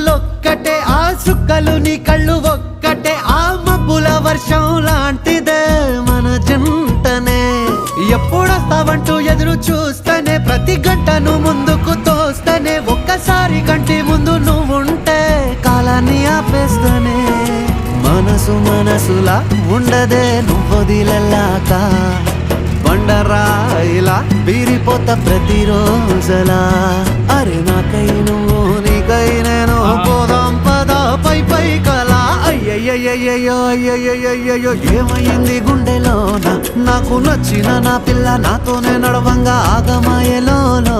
మబ్బులొక్కటే ఆ సుక్కలు నీ కళ్ళు ఒక్కటే ఆ మబ్బుల వర్షం లాంటిదే మన జంటనే ఎప్పుడొస్తావంటూ ఎదురు చూస్తేనే ప్రతి గంటను ముందుకు తోస్తేనే ఒక్కసారి కంటి ముందు నువ్వుంటే కాలాన్ని ఆపేస్తేనే మనసులా ఉండదే నువ్వొదిలెళ్ళాక బండరాయిలా బీరిపోత ప్రతిరోజలా అరే నాకై నువ్వు నీకై నేను పోదాం పద పై కలా అయ్యయ్యయ్యో అయ్యయ్యయ్యో ఏమైంది గుండెలోన నాకు నచ్చిన నా పిల్ల నాతోనే నడవంగా ఆగమాయలోనా